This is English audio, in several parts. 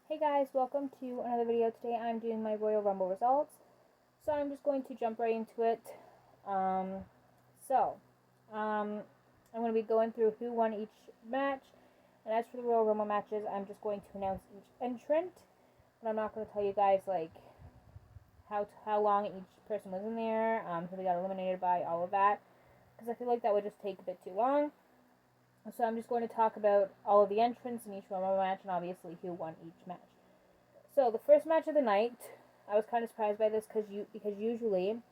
Hey guys, welcome to another video. Today I'm doing my Royal Rumble results. So I'm just going to jump right into it. Um, so, um, I'm going to be going through who won each match. And as for the Royal Rumble matches, I'm just going to announce each entrant. But I'm not going to tell you guys like how long each person was in there, who they got eliminated by, all of that. Because I feel like that would just take a bit too long. So I'm just going to talk about all of the entrants in each Rumble match and obviously who won each match. So the first match of the night, I was kind of surprised by this because usually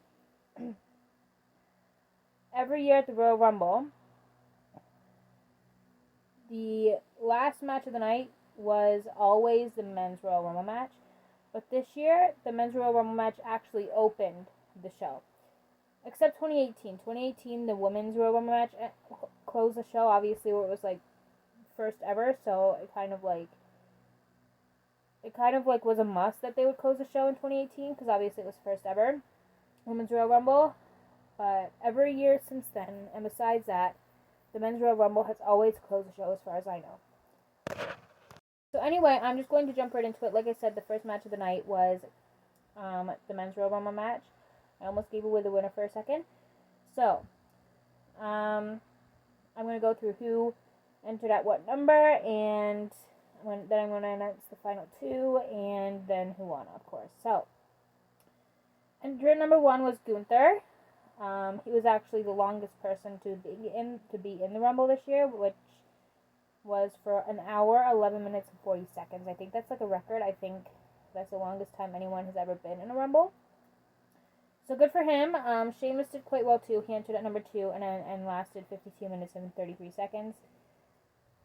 every year at the Royal Rumble, the last match of the night was always the men's Royal Rumble match. But this year, the men's Royal Rumble match actually opened the show. Except 2018. 2018, the women's Royal Rumble match closed the show, obviously, where it was like first ever, so it kind of like was a must that they would close the show in 2018 because obviously it was first ever Women's Royal Rumble. But every year since then, and besides that, the Men's Royal Rumble has always closed the show as far as I know. So anyway, I'm just going to jump right into it. Like I said, the first match of the night was the Men's Royal Rumble match. I almost gave away the winner for a second. So, I'm going to go through who entered at what number, and then I'm going to announce the final two, and then who won, of course. So, entrant number one was Gunther. He was actually the longest person to be in the Rumble this year, which was for an hour, 11 minutes, and 40 seconds. I think that's like a record. I think that's the longest time anyone has ever been in a Rumble. So good for him. Sheamus did quite well too. He entered at number 2 and lasted 52 minutes and 33 seconds.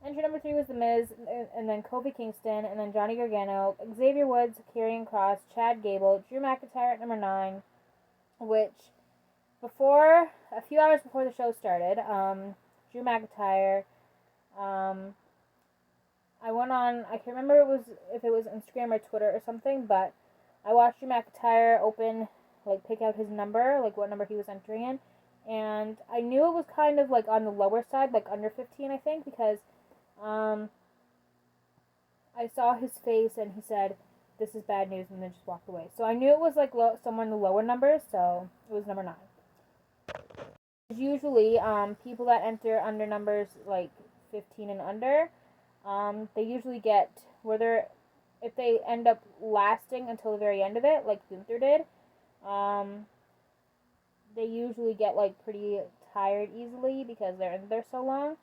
Entry number 3 was The Miz, and then Kofi Kingston, and then Johnny Gargano, Xavier Woods, Karrion Kross, Chad Gable, Drew McIntyre at number 9, which a few hours before the show started, Drew McIntyre, I went on, I can't remember if it was Instagram or Twitter or something, but I watched Drew McIntyre pick out his number, like what number he was entering in, and I knew it was kind of like on the lower side, like under 15, I think, because I saw his face and he said, "This is bad news," and then just walked away. So I knew it was like somewhere in the lower numbers, so it was number 9. Usually, people that enter under numbers like 15 and under, they usually get if they end up lasting until the very end of it, like Gunther did, they usually get like pretty tired easily because they're in there so long.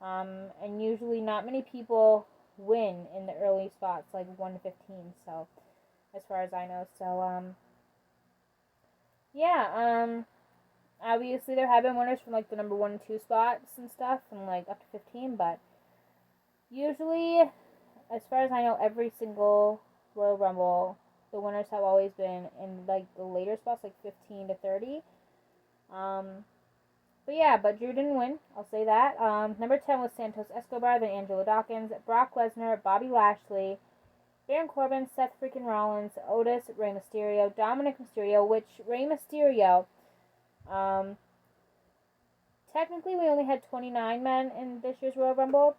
And usually not many people win in the early spots, like 1 to 15, so, as far as I know. So, yeah, obviously there have been winners from, like, the number 1 and 2 spots and stuff, and, like, up to 15, but usually, as far as I know, every single Royal Rumble, the winners have always been in, like, the later spots, like 15 to 30. But Drew didn't win. I'll say that. Number 10 was Santos Escobar, then Angelo Dawkins, Brock Lesnar, Bobby Lashley, Baron Corbin, Seth freaking Rollins, Otis, Rey Mysterio, Dominic Mysterio, which Rey Mysterio, technically we only had 29 men in this year's Royal Rumble,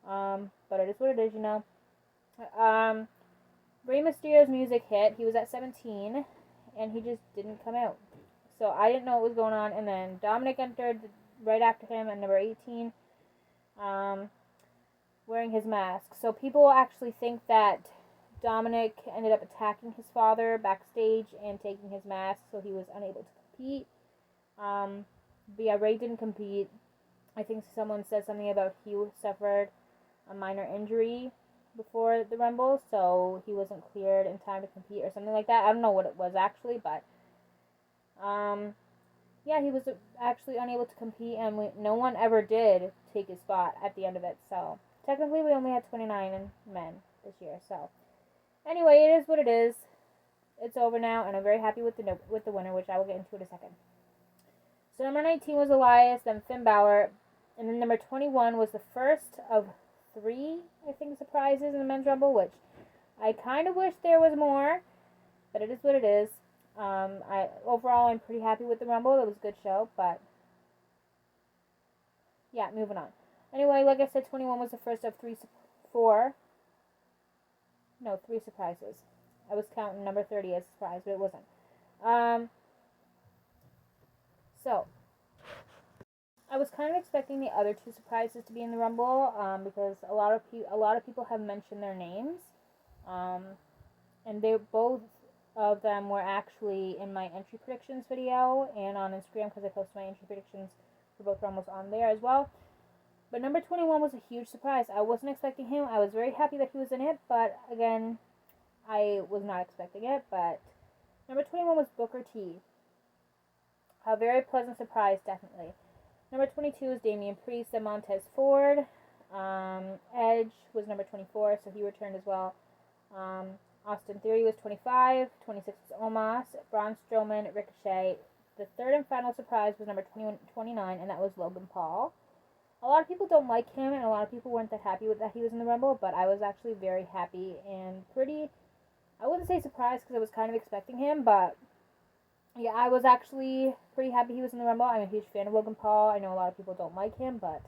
but it is what it is, you know. Rey Mysterio's music hit. He was at 17, and he just didn't come out. So I didn't know what was going on, and then Dominic entered right after him at number 18, wearing his mask. So people actually think that Dominic ended up attacking his father backstage and taking his mask, so he was unable to compete. But yeah, Rey didn't compete. I think someone said something about he suffered a minor injury before the Rumble, so he wasn't cleared in time to compete or something like that. I don't know what it was actually, but yeah, he was actually unable to compete, and no one ever did take his spot at the end of it. So technically, we only had 29 men this year. So anyway, it is what it is. It's over now, and I'm very happy with the winner, which I will get into in a second. So number 19 was Elias, then Finn Balor, and then number 21 was the first of 3, I think, surprises in the Men's Rumble, which I kind of wish there was more, but it is what it is. Overall, I'm pretty happy with the Rumble. It was a good show, but yeah, moving on. Anyway, like I said, 21 was the first of 4 No, 3 surprises. I was counting number 30 as a surprise, but it wasn't. So I was kind of expecting the other 2 surprises to be in the Rumble, because a lot of people have mentioned their names, and they both of them were actually in my entry predictions video and on Instagram, because I posted my entry predictions for both Rumbles on there as well. But number 21 was a huge surprise. I wasn't expecting him. I was very happy that he was in it, but again, I was not expecting it. But number 21 was Booker T. A very pleasant surprise, definitely. Number 22 is Damian Priest and Montez Ford. Edge was number 24, so he returned as well. Austin Theory was 25. 26 was Omos. Braun Strowman, Ricochet. The third and final surprise was number 29, and that was Logan Paul. A lot of people don't like him, and a lot of people weren't that happy with that he was in the Rumble, but I was actually very happy and pretty, I wouldn't say surprised because I was kind of expecting him, but yeah, I was actually pretty happy he was in the Rumble. I'm a huge fan of Logan Paul. I know a lot of people don't like him, but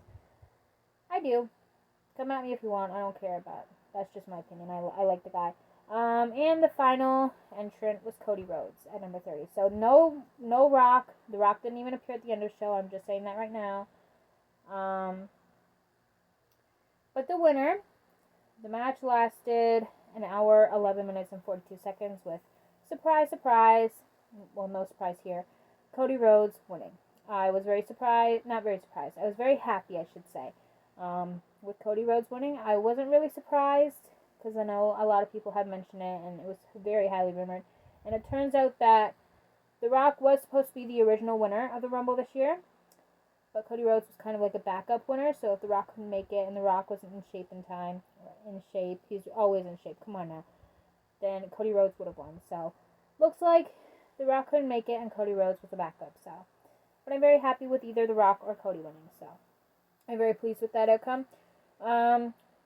I do. Come at me if you want. I don't care, but that's just my opinion. I like the guy. And the final entrant was Cody Rhodes at number 30. So no Rock. The Rock didn't even appear at the end of the show. I'm just saying that right now. But the winner, the match lasted an hour, 11 minutes, and 42 seconds with surprise, well, no surprise here, Cody Rhodes winning. I was very surprised, not very surprised, I was very happy, I should say, with Cody Rhodes winning. I wasn't really surprised, because I know a lot of people had mentioned it, and it was very highly rumored, and it turns out that The Rock was supposed to be the original winner of the Rumble this year, but Cody Rhodes was kind of like a backup winner, so if The Rock couldn't make it, and The Rock wasn't in shape in time, he's always in shape, come on now, then Cody Rhodes would have won. So, looks like The Rock couldn't make it, and Cody Rhodes was a backup, so. But I'm very happy with either The Rock or Cody winning, so. I'm very pleased with that outcome.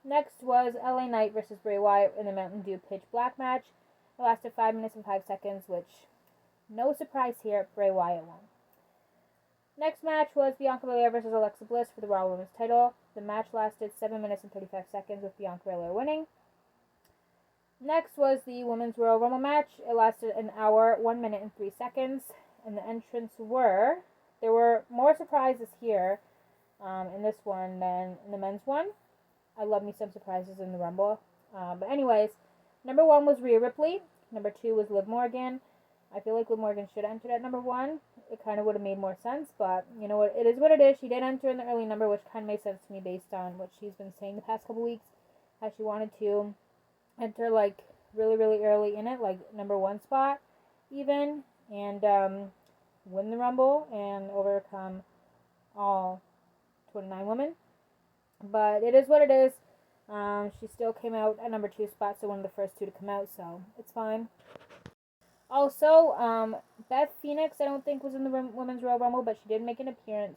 Next was LA Knight versus Bray Wyatt in the Mountain Dew Pitch Black match. It lasted 5 minutes and 5 seconds, which, no surprise here, Bray Wyatt won. Next match was Bianca Belair versus Alexa Bliss for the Raw Women's title. The match lasted 7 minutes and 35 seconds with Bianca Belair winning. Next was the Women's Royal Rumble match. It lasted an hour, 1 minute, and 3 seconds. And the entrants were... There were more surprises here in this one than in the men's one. I love me some surprises in the Rumble. But anyways, number 1 was Rhea Ripley. Number 2 was Liv Morgan. I feel like Liv Morgan should have entered at number 1. It kind of would have made more sense, but you know what? It is what it is. She did enter in the early number, which kind of made sense to me based on what she's been saying the past couple weeks. How she wanted to enter like really, really early in it, like number 1 spot even, and win the Rumble and overcome all 29 women. But it is what it is. She still came out at number 2 spot, so one of the first 2 to come out, so it's fine. Also, Beth Phoenix, I don't think was in the Women's Royal Rumble, but she did make an appearance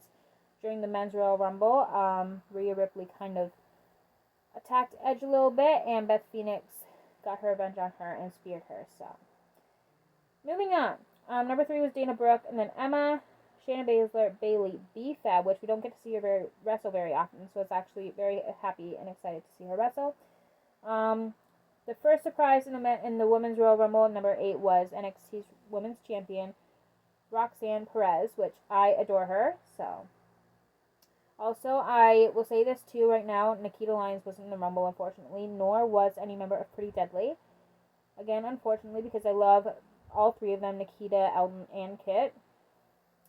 during the Men's Royal Rumble. Rhea Ripley kind of attacked Edge a little bit, and Beth Phoenix got her revenge on her and speared her. So, moving on. Number 3 was Dana Brooke, and then Emma, Shayna Baszler, Bayley, B-Fab, which we don't get to see her wrestle very often, so it's actually very happy and excited to see her wrestle. The first surprise in the Women's Royal Rumble, number 8, was NXT's Women's Champion, Roxanne Perez, which I adore her, so. Also, I will say this too right now, Nikita Lyons wasn't in the Rumble, unfortunately, nor was any member of Pretty Deadly. Again, unfortunately, because I love all 3 of them, Nikita, Elton, and Kit.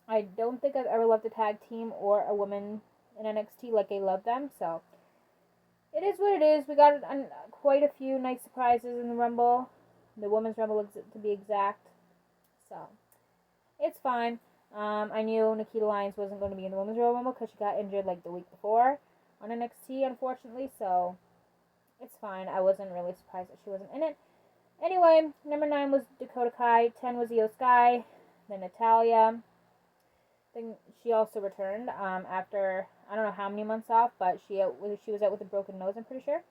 I don't think I've ever loved a tag team or a woman in NXT like I love them, so. It is what it is. We got quite a few nice surprises in the Rumble. The Women's Rumble, to be exact. So, it's fine. I knew Nikita Lyons wasn't going to be in the Women's Royal Rumble because she got injured like the week before on NXT, unfortunately. So, it's fine. I wasn't really surprised that she wasn't in it. Anyway, number 9 was Dakota Kai. 10 was Io Sky. Then Natalya. Then she also returned after, I don't know how many months off, but she was out with a broken nose, I'm pretty sure.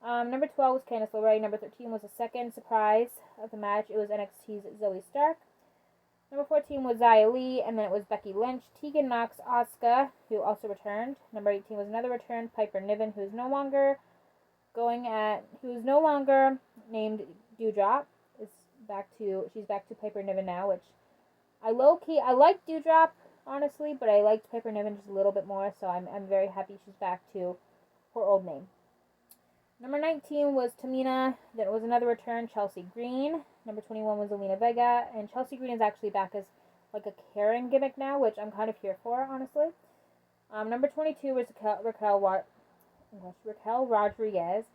Number 12 was Candice LeRae. Number 13 was the second surprise of the match. It was NXT's Zoe Stark. Number 14 was Xia Li, and then it was Becky Lynch, Tegan Nox, Asuka, who also returned. Number 18 was another return, Piper Niven, who is no longer named Dewdrop is she's back to Piper Niven now, which I like Dewdrop, honestly, but I liked Piper Niven just a little bit more, so I'm very happy she's back to her old name. Number 19 was Tamina. Then it was another return, Chelsea Green. Number 21 was Alina Vega, and Chelsea Green is actually back as like a Karen gimmick now, which I'm kind of here for, honestly. Number 22 was Raquel Rodriguez.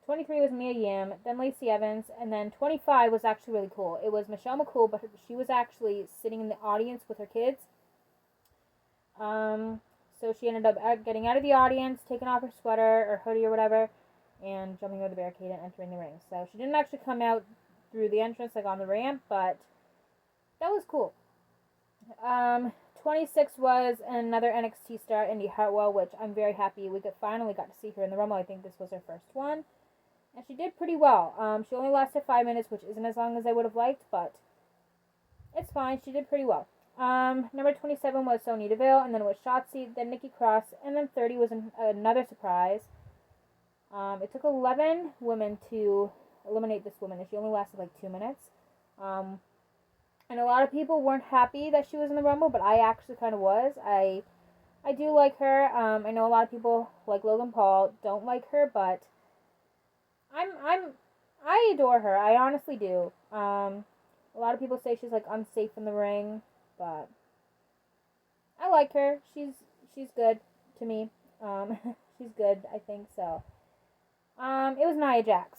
23 was Mia Yim, then Lacey Evans, and then 25 was actually really cool. It was Michelle McCool, but she was actually sitting in the audience with her kids. So she ended up getting out of the audience, taking off her sweater or hoodie or whatever, and jumping over the barricade and entering the ring. So she didn't actually come out through the entrance like on the ramp, but that was cool. 26 was another NXT star, Indy Hartwell, which I'm very happy we finally got to see her in the Rumble. I think this was her first one, and she did pretty well. She only lasted 5 minutes, which isn't as long as I would have liked, but it's fine. She did pretty well. Number 27 was Sonya Deville, and then it was Shotzi, then Nikki Cross, and then 30 was another surprise. It took 11 women to eliminate this woman, and she only lasted like 2 minutes. And a lot of people weren't happy that she was in the Rumble, but I actually kind of was. I do like her. I know a lot of people, like Logan Paul, don't like her, but I adore her. I honestly do. A lot of people say she's like unsafe in the ring, but I like her. She's good to me. She's good, I think so. It was Nia Jax.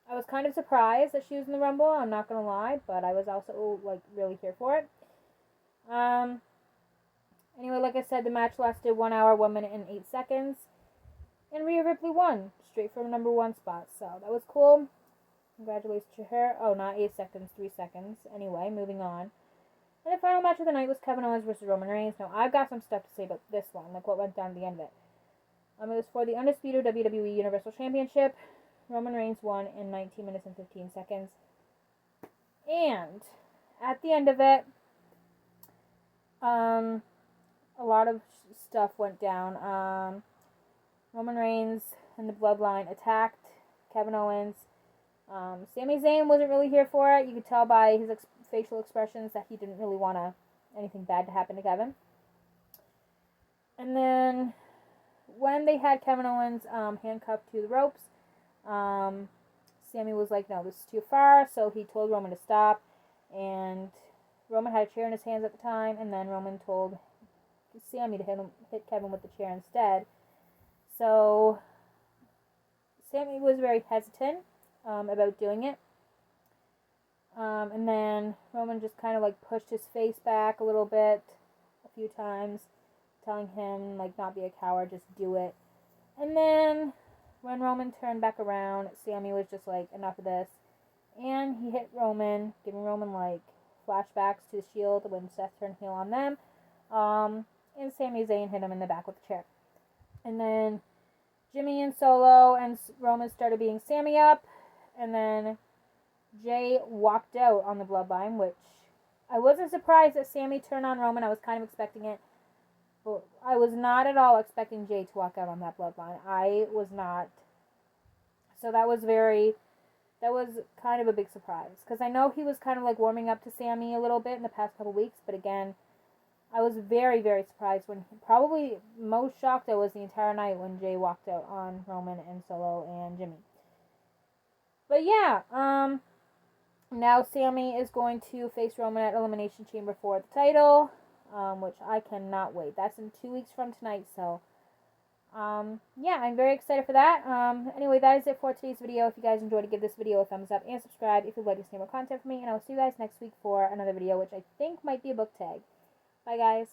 I was kind of surprised that she was in the Rumble, I'm not gonna lie, but I was also like really here for it. Anyway, like I said, the match lasted 1 hour, 1 minute, and 8 seconds. And Rhea Ripley won, straight from the number 1 spot. So that was cool. Congratulations to her. Oh, not 8 seconds, 3 seconds. Anyway, moving on. And the final match of the night was Kevin Owens versus Roman Reigns. Now, I've got some stuff to say about this one, like what went down at the end of it. It was for the undisputed WWE Universal Championship. Roman Reigns won in 19 minutes and 15 seconds. And at the end of it, a lot of stuff went down. Roman Reigns and the Bloodline attacked Kevin Owens. Sami Zayn wasn't really here for it. You could tell by his facial expressions that he didn't really want anything bad to happen to Kevin. And then when they had Kevin Owens handcuffed to the ropes, Sami was like, no, this is too far, so he told Roman to stop, and Roman had a chair in his hands at the time, and then Roman told Sami to hit Kevin with the chair instead. So Sami was very hesitant about doing it, and then Roman just kind of like pushed his face back a little bit a few times, telling him like not be a coward, just do it. And then when Roman turned back around, Sami was just like, enough of this. And he hit Roman, giving Roman like flashbacks to the Shield when Seth turned heel on them. And Sami Zayn hit him in the back with a chair. And then Jimmy and Solo and Roman started beating Sami up. And then Jay walked out on the Bloodline, which I wasn't surprised that Sami turned on Roman. I was kind of expecting it. But I was not at all expecting Jay to walk out on that Bloodline. I was not. So that was kind of a big surprise. Because I know he was kind of like warming up to Sami a little bit in the past couple weeks. But again, I was very, very surprised when, probably most shocked I was the entire night when Jay walked out on Roman and Solo and Jimmy. But yeah, now Sami is going to face Roman at Elimination Chamber for the title. Which I cannot wait. That's in 2 weeks from tonight, so yeah, I'm very excited for that. Anyway, that is it for today's video. If you guys enjoyed it, give this video a thumbs up and subscribe if you'd like to see more content from me, and I will see you guys next week for another video, which I think might be a book tag. Bye, guys.